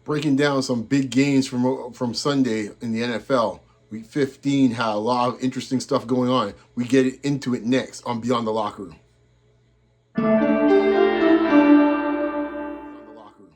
breaking down some big games from Sunday in the NFL. Week 15 had a lot of interesting stuff going on. We get into it next on Beyond the Locker Room. Beyond the Locker Room.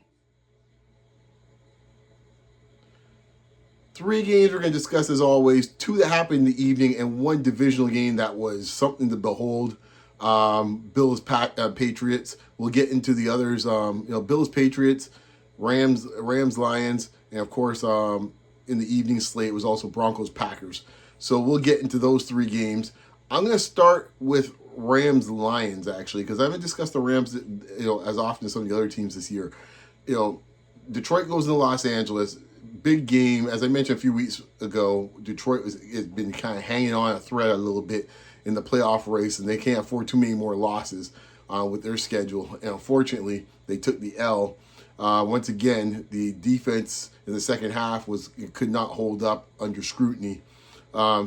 Three games we're going to discuss as always. Two that happened in the evening and one divisional game that was something to behold. Bills-Patriots. We'll get into the others. Bills-Patriots, Rams-Lions, and of course, in the evening slate was also Broncos-Packers. So we'll get into those three games. I'm going to start with Rams-Lions, actually, because I haven't discussed the Rams, as often as some of the other teams this year. Detroit goes into Los Angeles. Big game. As I mentioned a few weeks ago, Detroit has been kind of hanging on a thread a little bit in the playoff race, and they can't afford too many more losses with their schedule. And unfortunately, they took the L. Once again, the defense in the second half could not hold up under scrutiny.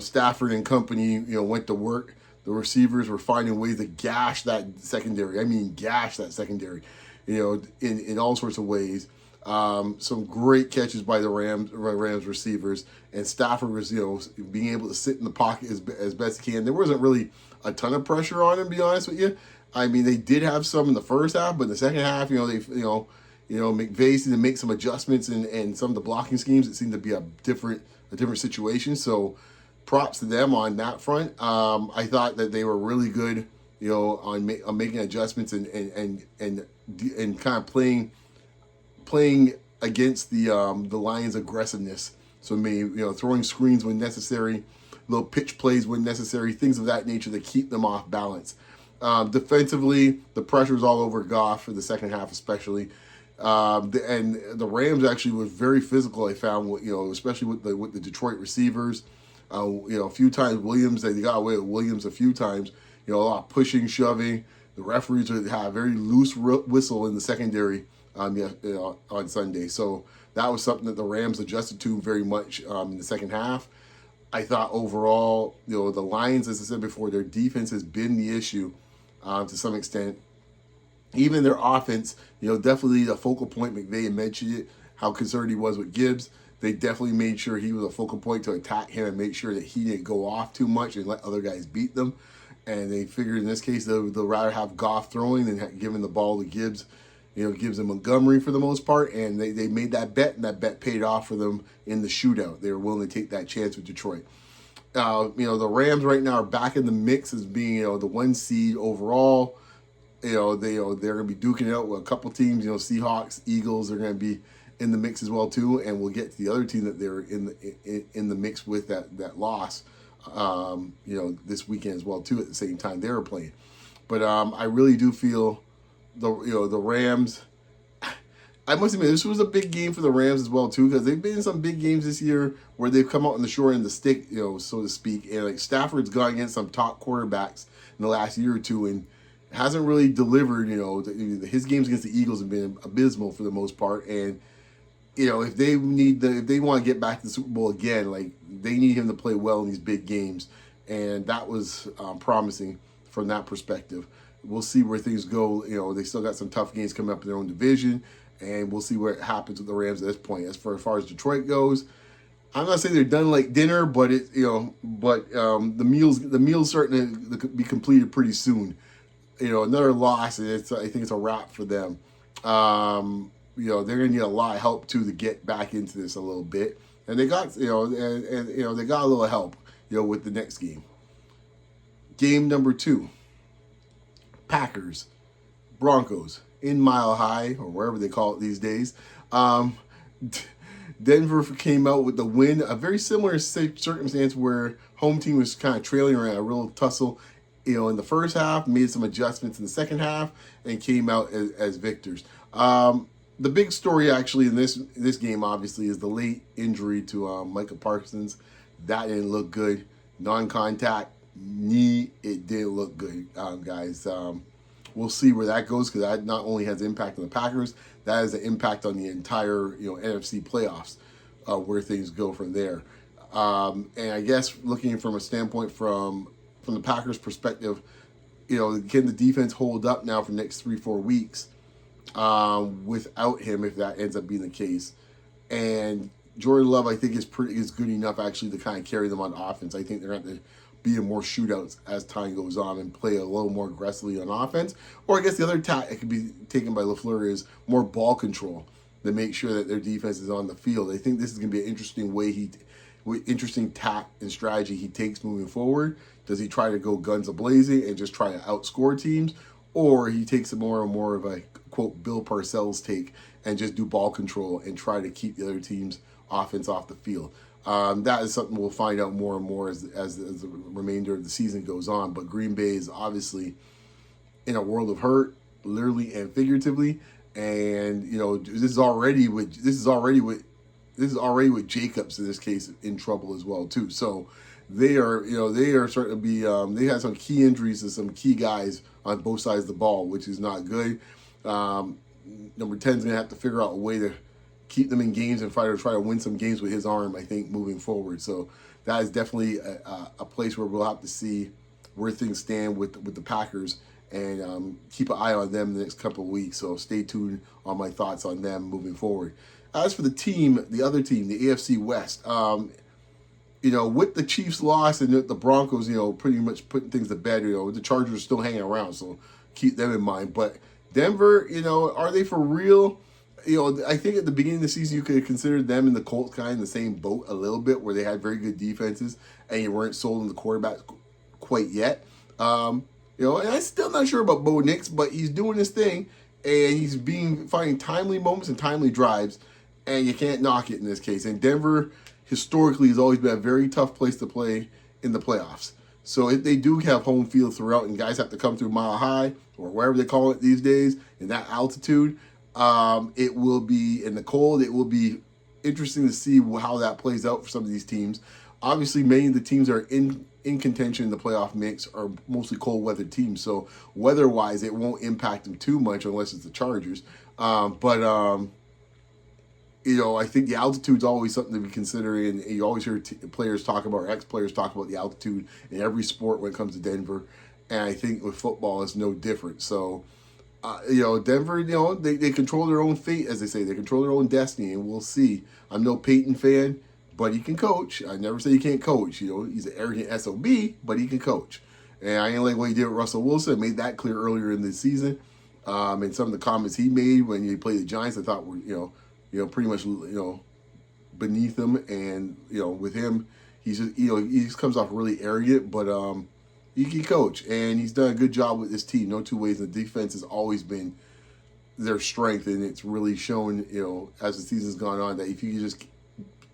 Stafford and company, went to work. The receivers were finding ways to gash that secondary. I mean, gash that secondary, in all sorts of ways. Some great catches by the Rams receivers, and Stafford was, being able to sit in the pocket as best he can. There wasn't really a ton of pressure on him, to be honest with you. I mean, they did have some in the first half, but in the second half, McVay seemed to make some adjustments and some of the blocking schemes. It seemed to be a different situation. So, props to them on that front. I thought that they were really good, on making adjustments and kind of playing against the Lions' aggressiveness. So maybe throwing screens when necessary, little pitch plays when necessary, things of that nature to keep them off balance. Defensively, the pressure was all over Goff for the second half, especially. And the Rams actually were very physical. I found, especially with the Detroit receivers. A few times they got away with Williams a few times. A lot of pushing, shoving. The referees had a very loose whistle in the secondary on Sunday. So that was something that the Rams adjusted to very much in the second half. I thought overall, the Lions, as I said before, their defense has been the issue to some extent. Even their offense, definitely a focal point. McVay mentioned it, how concerned he was with Gibbs. They definitely made sure he was a focal point to attack him and make sure that he didn't go off too much and let other guys beat them. And they figured in this case they'll rather have Goff throwing than giving the ball to Gibbs. Gibbs and Montgomery for the most part, and they made that bet, and that bet paid off for them in the shootout. They were willing to take that chance with Detroit. The Rams right now are back in the mix as being, the one seed overall. They're going to be duking it out with a couple teams. Seahawks, Eagles are going to be in the mix as well too, and we'll get to the other team that they're in the mix with that loss. This weekend as well too. At the same time they were playing, but I really do feel the Rams. I must admit this was a big game for the Rams as well too, because they've been in some big games this year where they've come out on the short end of the stick, so to speak. And like Stafford's gone against some top quarterbacks in the last year or two and hasn't really delivered. His games against the Eagles have been abysmal for the most part. And if they want to get back to the Super Bowl again, like they need him to play well in these big games, and that was promising from that perspective. We'll see where things go. They still got some tough games coming up in their own division, and we'll see what happens with the Rams at this point. As far as Detroit goes, I'm not saying they're done like dinner, but the meal's starting to be completed pretty soon. Another loss, and I think it's a wrap for them. They're going to need a lot of help too to get back into this a little bit, and they got they got a little help with the next game. Game number 2. Packers, Broncos in Mile High, or wherever they call it these days. Denver came out with the win, a very similar circumstance where home team was kind of trailing around a real tussle, in the first half, made some adjustments in the second half, and came out as victors. The big story actually in this game, obviously, is the late injury to Micah Parsons. That didn't look good. Non-contact knee, it didn't look good, guys. We'll see where that goes, because that not only has impact on the Packers, that has an impact on the entire NFC playoffs, where things go from there. And I guess looking from a standpoint from the Packers' perspective, can the defense hold up now for the next 3-4 weeks without him, if that ends up being the case? And Jordan Love, I think, is good enough actually to kind of carry them on offense. I think they're going to be in more shootouts as time goes on and play a little more aggressively on offense. Or I guess the other tack that could be taken by LaFleur is more ball control to make sure that their defense is on the field. I think this is going to be an interesting tack and strategy he takes moving forward. Does he try to go guns a-blazing and just try to outscore teams? Or he takes more and more of a, quote, Bill Parcells take and just do ball control and try to keep the other team's offense off the field. That is something we'll find out more and more as the remainder of the season goes on. But Green Bay is obviously in a world of hurt, literally and figuratively. And this is already with Jacobs in this case in trouble as well too. So they are starting to be they had some key injuries to some key guys on both sides of the ball, which is not good. Number 10 is gonna have to figure out a way to keep them in games and try to win some games with his arm, I think, moving forward. So that is definitely a place where we'll have to see where things stand with the Packers and keep an eye on them the next couple of weeks. So stay tuned on my thoughts on them moving forward. As for the other team, the AFC West, with the Chiefs' loss and the Broncos, pretty much putting things to bed, the Chargers are still hanging around, so keep them in mind. But Denver, are they for real? I think at the beginning of the season, you could have considered them and the Colts kind of in the same boat a little bit, where they had very good defenses and you weren't sold on the quarterback quite yet. And I'm still not sure about Bo Nix, but he's doing his thing and he's finding timely moments and timely drives, and you can't knock it in this case. And Denver historically has always been a very tough place to play in the playoffs. So if they do have home field throughout and guys have to come through Mile High or wherever they call it these days in that altitude, it will be in the cold. It will be interesting to see how that plays out for some of these teams. Obviously, many of the teams that are in contention in the playoff mix are mostly cold weather teams. So weather-wise, it won't impact them too much unless it's the Chargers. I think the altitude's always something to be considering. You always hear players talk about, or ex-players talk about the altitude in every sport when it comes to Denver. And I think with football, it's no different. So, Denver, they control their own fate, as they say. They control their own destiny, and we'll see. I'm no Peyton fan, but he can coach. I never say he can't coach. He's an arrogant SOB, but he can coach. And I ain't like what he did with Russell Wilson. Made that clear earlier in the season. And some of the comments he made when he played the Giants, I thought were, pretty much, beneath him. And, with him, he's just, he just comes off really arrogant, but he can coach. And he's done a good job with this team. No two ways. The defense has always been their strength, and it's really shown, as the season's gone on, that if you can just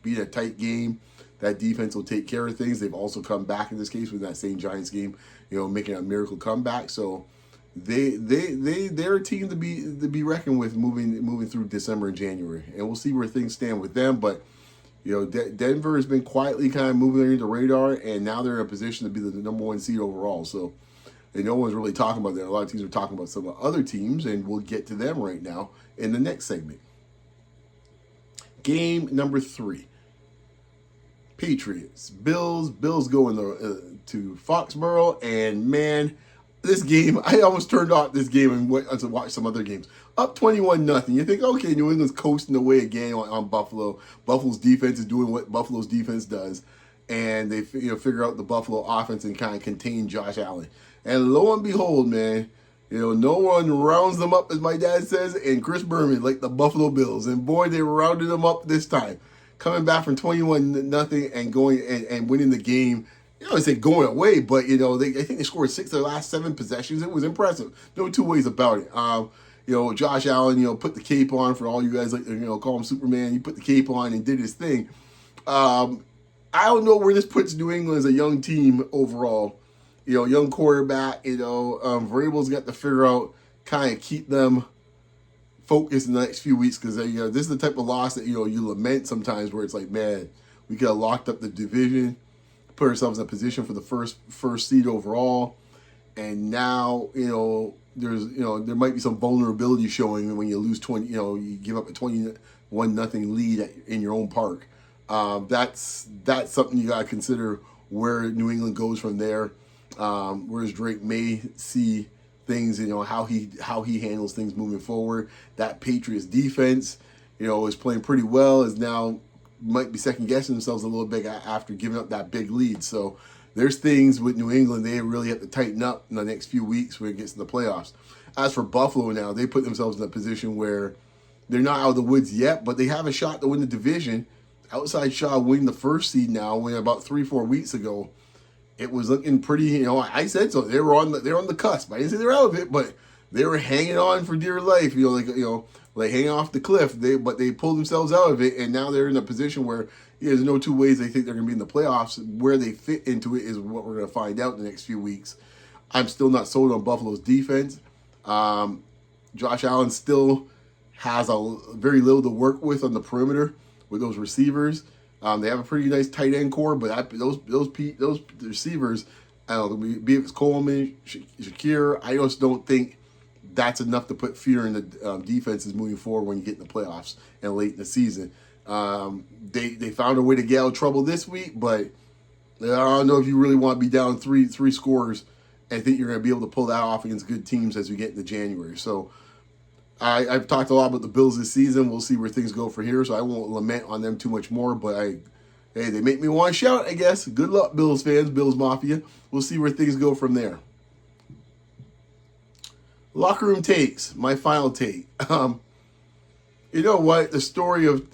beat a tight game, that defense will take care of things. They've also come back in this case with that same Giants game, making a miracle comeback. So they're a team to be reckoned with moving through December and January, and we'll see where things stand with them. But Denver has been quietly kind of moving under the radar, and now they're in a position to be the number 1 seed overall. So, and no one's really talking about that. A lot of teams are talking about some other teams, and we'll get to them right now in the next segment. Game number 3. Patriots, Bills going to Foxborough, and man, this game, I almost turned off this game and went to watch some other games. Up 21-0. You think, okay, New England's coasting away again on Buffalo. Buffalo's defense is doing what Buffalo's defense does, and they figure out the Buffalo offense and kind of contain Josh Allen. And lo and behold, man, no one rounds them up, as my dad says, and Chris Berman like the Buffalo Bills. And boy, they rounded them up this time, coming back from 21-0 and going and winning the game. I say going away, but I think they scored 6 of their last 7 possessions. It was impressive. No two ways about it. Josh Allen, put the cape on, for all you guys like, call him Superman. He put the cape on and did his thing. I don't know where this puts New England as a young team overall. Young quarterback. Vrabel's got to figure out, kind of keep them focused in the next few weeks, because this is the type of loss that you lament sometimes, where it's like, man, we could have locked up the division, put ourselves in a position for the first seed overall, and now there's there might be some vulnerability showing when you lose 20. You give up a 21-0 lead in your own park. That's something you got to consider where New England goes from there. Whereas Drake may see things, how he handles things moving forward. That Patriots defense, is playing pretty well, is now might be second guessing themselves a little bit after giving up that big lead. So there's things with New England they really have to tighten up in the next few weeks when it gets to the playoffs. As for Buffalo now, they put themselves in a position where they're not out of the woods yet, but they have a shot to win the division. Outside shot winning the first seed now, when about 3-4 weeks ago, it was looking pretty, I said so. They're on the cusp. I didn't say they're out of it, but they were hanging on for dear life, like hanging off the cliff. But they pulled themselves out of it, and now they're in a position where there's no two ways they think they're going to be in the playoffs. Where they fit into it is what we're going to find out in the next few weeks. I'm still not sold on Buffalo's defense. Josh Allen still has very little to work with on the perimeter with those receivers. They have a pretty nice tight end core, but those receivers, I don't know, be it it's Coleman, Shakir, I just don't think that's enough to put fear in the defenses moving forward when you get in the playoffs and late in the season. They found a way to get out of trouble this week, but I don't know if you really want to be down three scores and think you're going to be able to pull that off against good teams as we get into January. So I've talked a lot about the Bills this season. We'll see where things go from here, so I won't lament on them too much more. But they make me want to shout, I guess. Good luck, Bills fans, Bills Mafia. We'll see where things go from there. Locker room takes, my final take. You know what? The story of,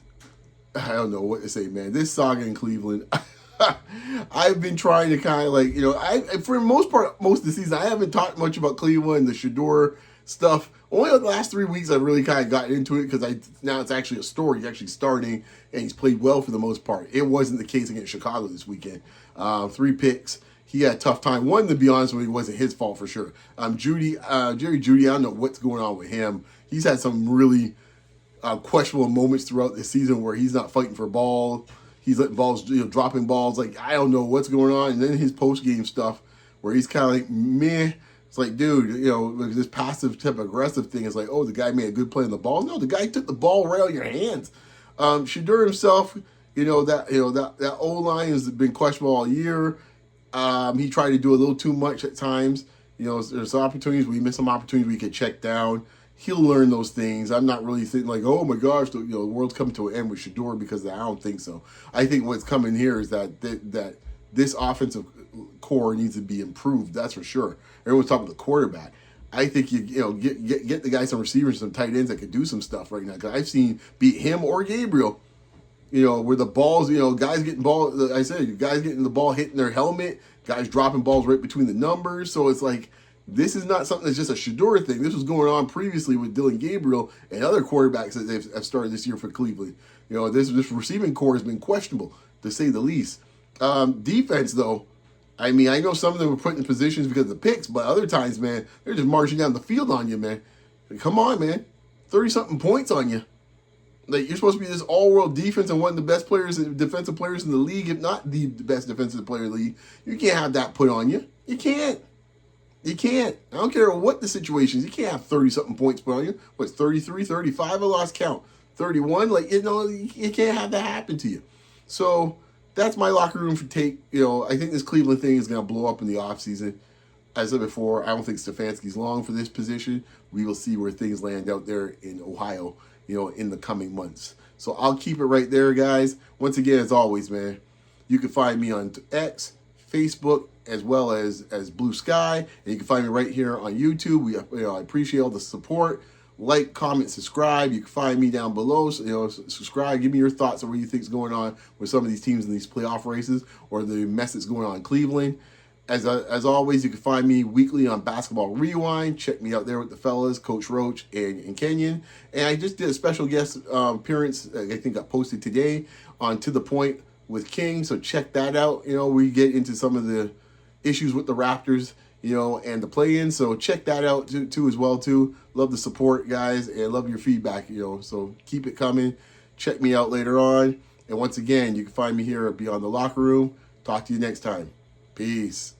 I don't know what to say, man. This saga in Cleveland, I've been trying to kind of for the most part, most of the season, I haven't talked much about Cleveland, the Shador stuff. Only the last 3 weeks I've really kind of gotten into it because now it's actually a story. He's actually starting, and he's played well for the most part. It wasn't the case against Chicago this weekend. 3 picks. He had a tough time. One, to be honest with you, it wasn't his fault for sure. Jerry Jeudy, I don't know what's going on with him. He's had some really questionable moments throughout the season where he's not fighting for ball. He's letting balls, dropping balls. Like, I don't know what's going on. And then his post-game stuff where he's kind of like, meh. It's like, dude, this passive type of aggressive thing is like, oh, the guy made a good play on the ball. No, the guy took the ball right out of your hands. Shador himself, that O-line has been questionable all year. He tried to do a little too much at times. There's some opportunities where you miss some opportunities where you get checked down. He'll learn those things. I'm not really thinking like, oh my gosh, the world's coming to an end with Shador because of that. I don't think so. I think what's coming here is that this offensive core needs to be improved. That's for sure. Everyone's talking about the quarterback. I think you get the guy some receivers, some tight ends that could do some stuff right now. Because I've seen beat him or Gabriel. Where the balls, guys getting the ball hitting their helmet, guys dropping balls right between the numbers. So it's like, this is not something that's just a Shador thing. This was going on previously with Dylan Gabriel and other quarterbacks that they've started this year for Cleveland. This receiving core has been questionable, to say the least. Defense, though, I know some of them were put in positions because of the picks, but other times, man, they're just marching down the field on you, man. Come on, man. 30-something points on you. Like, you're supposed to be this all-world defense and one of the best defensive players in the league, if not the best defensive player in the league. You can't have that put on you. You can't. You can't. I don't care what the situation is. You can't have 30-something points put on you. What's 33, 35? I lost count. 31? You can't have that happen to you. So that's my locker room for take. I think this Cleveland thing is going to blow up in the offseason. As I said before, I don't think Stefanski's long for this position. We will see where things land out there in Ohio, in the coming months. So I'll keep it right there, guys. Once again, as always, man, you can find me on X, Facebook, as well as Blue Sky. And you can find me right here on YouTube. I appreciate all the support. Like, comment, subscribe. You can find me down below. So, subscribe. Give me your thoughts on what you think is going on with some of these teams in these playoff races or the mess that's going on in Cleveland. As always, you can find me weekly on Basketball Rewind. Check me out there with the fellas, Coach Roach and Kenyon. And I just did a special guest appearance, I think got posted today, on To The Point with King. So check that out. We get into some of the issues with the Raptors, and the play-in. So check that out too as well too. Love the support, guys, and love your feedback, So keep it coming. Check me out later on. And once again, you can find me here at Beyond the Locker Room. Talk to you next time. Peace.